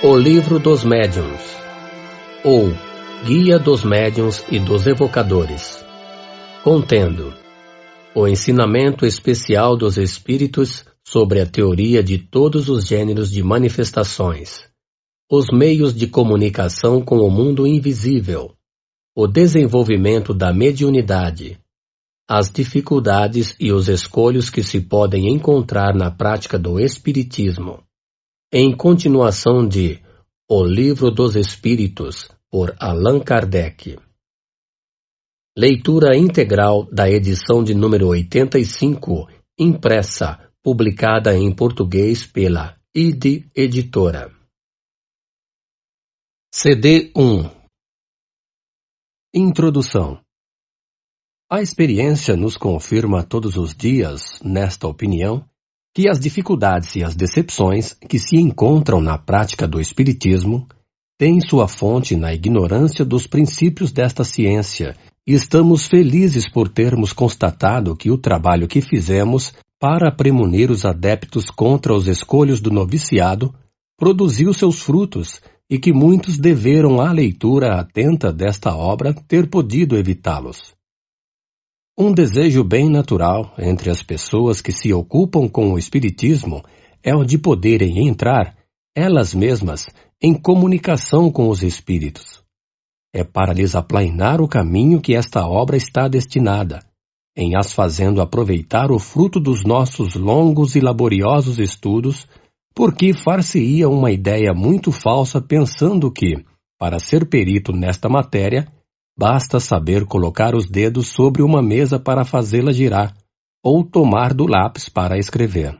O Livro dos Médiuns, ou Guia dos Médiuns e dos Evocadores, contendo o ensinamento especial dos Espíritos sobre a teoria de todos os gêneros de manifestações, os meios de comunicação com o mundo invisível, o desenvolvimento da mediunidade, as dificuldades e os escolhos que se podem encontrar na prática do Espiritismo. Em continuação de O Livro dos Espíritos, por Allan Kardec. Leitura integral da edição de número 85, impressa, publicada em português pela ID Editora. CD 1. Introdução. A experiência nos confirma todos os dias, nesta opinião, que as dificuldades e as decepções que se encontram na prática do Espiritismo têm sua fonte na ignorância dos princípios desta ciência, e estamos felizes por termos constatado que o trabalho que fizemos para premunir os adeptos contra os escolhos do noviciado produziu seus frutos e que muitos deveram à leitura atenta desta obra ter podido evitá-los. Um desejo bem natural entre as pessoas que se ocupam com o Espiritismo é o de poderem entrar, elas mesmas, em comunicação com os Espíritos. É para lhes aplainar o caminho que esta obra está destinada, em as fazendo aproveitar o fruto dos nossos longos e laboriosos estudos, porque far-se-ia uma ideia muito falsa pensando que, para ser perito nesta matéria, basta saber colocar os dedos sobre uma mesa para fazê-la girar, ou tomar do lápis para escrever.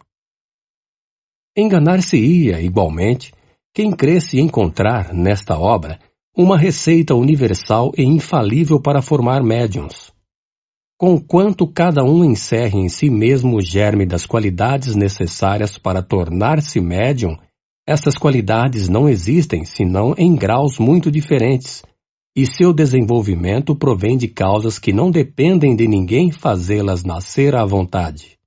Enganar-se-ia, igualmente, quem cresce encontrar, nesta obra, uma receita universal e infalível para formar médiuns. Conquanto cada um encerre em si mesmo o germe das qualidades necessárias para tornar-se médium, estas qualidades não existem senão em graus muito diferentes, e seu desenvolvimento provém de causas que não dependem de ninguém fazê-las nascer à vontade.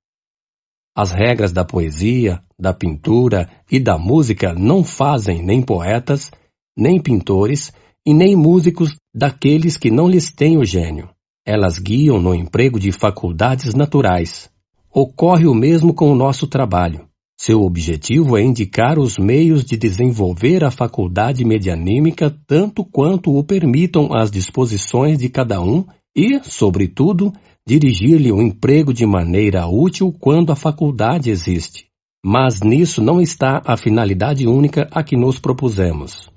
As regras da poesia, da pintura e da música não fazem nem poetas, nem pintores e nem músicos daqueles que não lhes têm o gênio. Elas guiam no emprego de faculdades naturais. Ocorre o mesmo com o nosso trabalho. Seu objetivo é indicar os meios de desenvolver a faculdade medianímica tanto quanto o permitam as disposições de cada um e, sobretudo, dirigir-lhe o emprego de maneira útil quando a faculdade existe. Mas nisso não está a finalidade única a que nos propusemos.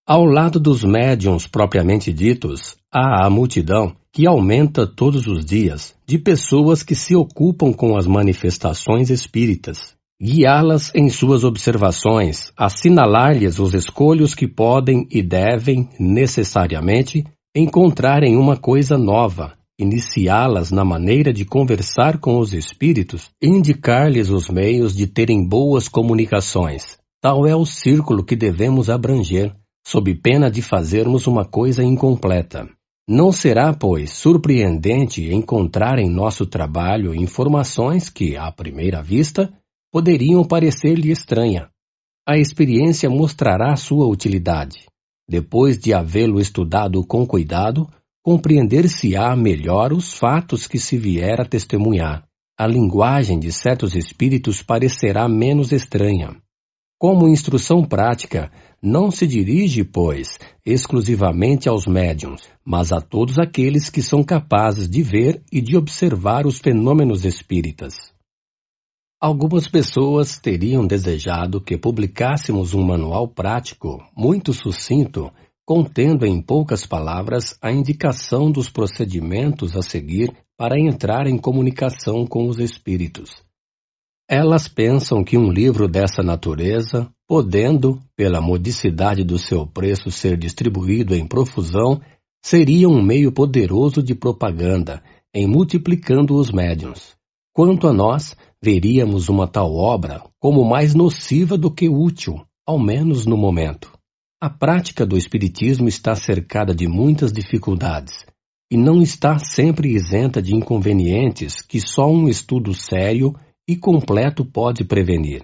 Ao lado dos médiuns propriamente ditos, há a multidão, que aumenta todos os dias, de pessoas que se ocupam com as manifestações espíritas. Guiá-las em suas observações, assinalar-lhes os escolhos que podem e devem, necessariamente, encontrar em uma coisa nova, iniciá-las na maneira de conversar com os espíritos e indicar-lhes os meios de terem boas comunicações. Tal é o círculo que devemos abranger, sob pena de fazermos uma coisa incompleta. Não será, pois, surpreendente encontrar em nosso trabalho informações que, à primeira vista, poderiam parecer-lhe estranha. A experiência mostrará sua utilidade. Depois de havê-lo estudado com cuidado, compreender-se-á melhor os fatos que se vier a testemunhar. A linguagem de certos espíritos parecerá menos estranha. Como instrução prática, não se dirige, pois, exclusivamente aos médiuns, mas a todos aqueles que são capazes de ver e de observar os fenômenos espíritas. Algumas pessoas teriam desejado que publicássemos um manual prático, muito sucinto, contendo em poucas palavras a indicação dos procedimentos a seguir para entrar em comunicação com os espíritos. Elas pensam que um livro dessa natureza, podendo, pela modicidade do seu preço ser distribuído em profusão, seria um meio poderoso de propaganda, em multiplicando os médiuns. Quanto a nós, veríamos uma tal obra como mais nociva do que útil, ao menos no momento. A prática do Espiritismo está cercada de muitas dificuldades, e não está sempre isenta de inconvenientes que só um estudo sério e completo pode prevenir.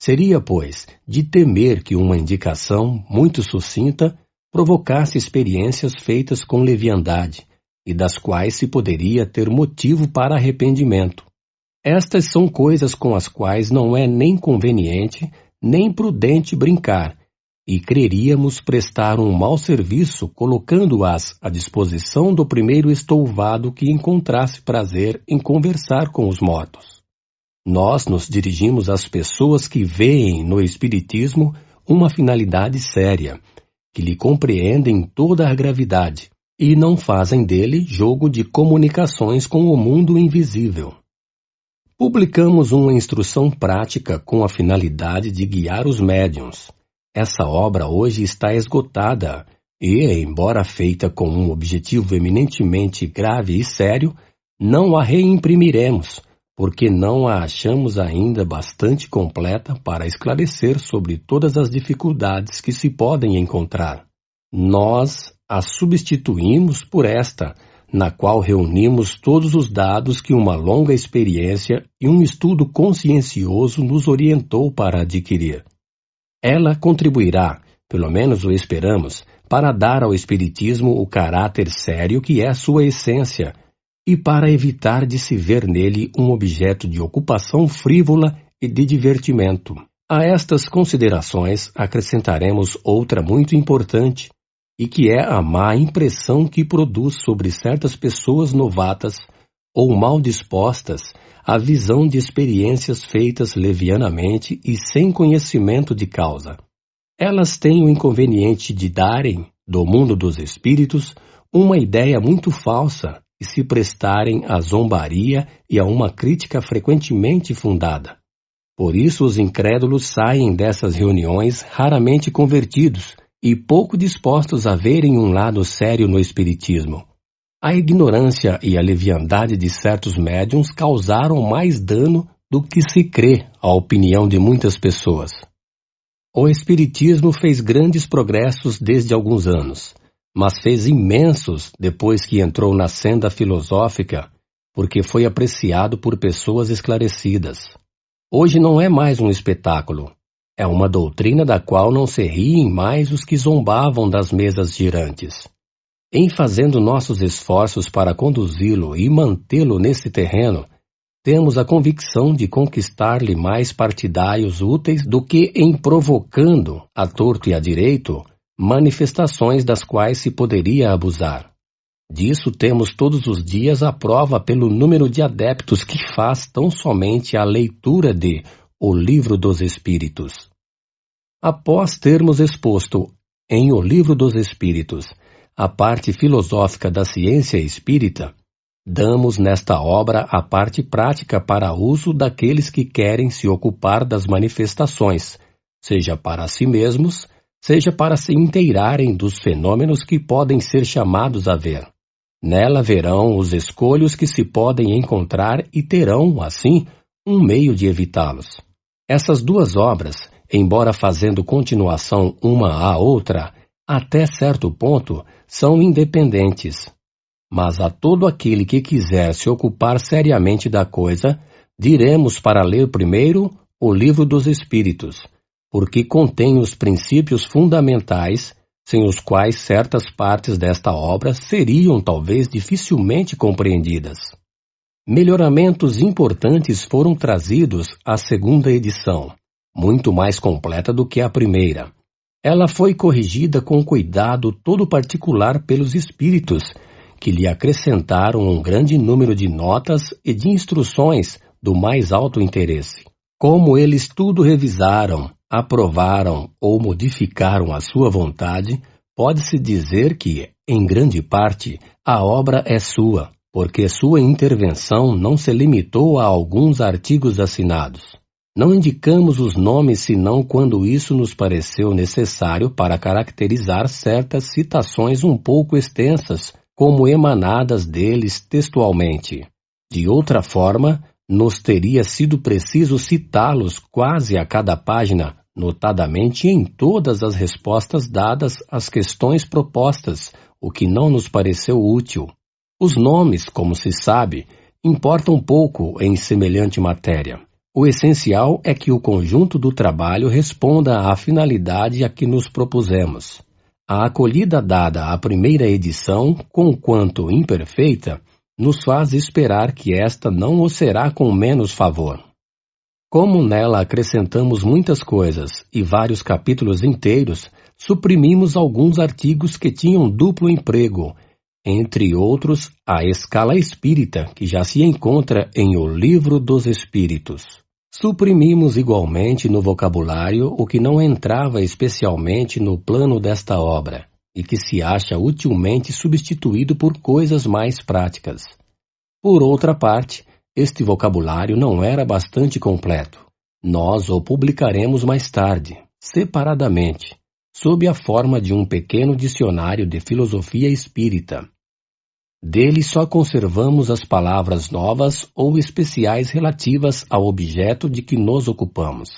Seria, pois, de temer que uma indicação muito sucinta provocasse experiências feitas com leviandade, e das quais se poderia ter motivo para arrependimento. Estas são coisas com as quais não é nem conveniente, nem prudente brincar, e creríamos prestar um mau serviço colocando-as à disposição do primeiro estouvado que encontrasse prazer em conversar com os mortos. Nós nos dirigimos às pessoas que veem no Espiritismo uma finalidade séria, que lhe compreendem toda a gravidade, e não fazem dele jogo de comunicações com o mundo invisível. Publicamos uma instrução prática com a finalidade de guiar os médiuns. Essa obra hoje está esgotada e, embora feita com um objetivo eminentemente grave e sério, não a reimprimiremos, porque não a achamos ainda bastante completa para esclarecer sobre todas as dificuldades que se podem encontrar. Nós a substituímos por esta, na qual reunimos todos os dados que uma longa experiência e um estudo consciencioso nos orientou para adquirir. Ela contribuirá, pelo menos o esperamos, para dar ao Espiritismo o caráter sério que é sua essência e para evitar de se ver nele um objeto de ocupação frívola e de divertimento. A estas considerações acrescentaremos outra muito importante, e que é a má impressão que produz sobre certas pessoas novatas ou mal dispostas a visão de experiências feitas levianamente e sem conhecimento de causa. Elas têm o inconveniente de darem, do mundo dos espíritos, uma ideia muito falsa e se prestarem à zombaria e a uma crítica frequentemente fundada. Por isso os incrédulos saem dessas reuniões raramente convertidos e pouco dispostos a verem um lado sério no Espiritismo. A ignorância e a leviandade de certos médiuns causaram mais dano do que se crê à opinião de muitas pessoas. O Espiritismo fez grandes progressos desde alguns anos, mas fez imensos depois que entrou na senda filosófica, porque foi apreciado por pessoas esclarecidas. Hoje não é mais um espetáculo. É uma doutrina da qual não se riem mais os que zombavam das mesas girantes. Em fazendo nossos esforços para conduzi-lo e mantê-lo nesse terreno, temos a convicção de conquistar-lhe mais partidários úteis do que em provocando, a torto e a direito, manifestações das quais se poderia abusar. Disso temos todos os dias a prova pelo número de adeptos que faz tão somente a leitura de O Livro dos Espíritos. Após termos exposto em O Livro dos Espíritos a parte filosófica da ciência espírita, damos nesta obra a parte prática para uso daqueles que querem se ocupar das manifestações, seja para si mesmos, seja para se inteirarem dos fenômenos que podem ser chamados a ver. Nela verão os escolhos que se podem encontrar e terão, assim, um meio de evitá-los. Essas duas obras, embora fazendo continuação uma à outra, até certo ponto, são independentes. Mas a todo aquele que quiser se ocupar seriamente da coisa, diremos para ler primeiro o Livro dos Espíritos, porque contém os princípios fundamentais, sem os quais certas partes desta obra seriam talvez dificilmente compreendidas. Melhoramentos importantes foram trazidos à segunda edição, muito mais completa do que a primeira. Ela foi corrigida com cuidado todo particular pelos espíritos, que lhe acrescentaram um grande número de notas e de instruções do mais alto interesse. Como eles tudo revisaram, aprovaram ou modificaram à sua vontade, pode-se dizer que, em grande parte, a obra é sua, porque sua intervenção não se limitou a alguns artigos assinados. Não indicamos os nomes senão quando isso nos pareceu necessário para caracterizar certas citações um pouco extensas, como emanadas deles textualmente. De outra forma, nos teria sido preciso citá-los quase a cada página, notadamente em todas as respostas dadas às questões propostas, o que não nos pareceu útil. Os nomes, como se sabe, importam pouco em semelhante matéria. O essencial é que o conjunto do trabalho responda à finalidade a que nos propusemos. A acolhida dada à primeira edição, conquanto imperfeita, nos faz esperar que esta não o será com menos favor. Como nela acrescentamos muitas coisas e vários capítulos inteiros, suprimimos alguns artigos que tinham duplo emprego, entre outros a escala espírita, que já se encontra em O Livro dos Espíritos. Suprimimos igualmente no vocabulário o que não entrava especialmente no plano desta obra, e que se acha utilmente substituído por coisas mais práticas. Por outra parte, este vocabulário não era bastante completo. Nós o publicaremos mais tarde, separadamente, sob a forma de um pequeno dicionário de filosofia espírita. Dele só conservamos as palavras novas ou especiais relativas ao objeto de que nos ocupamos.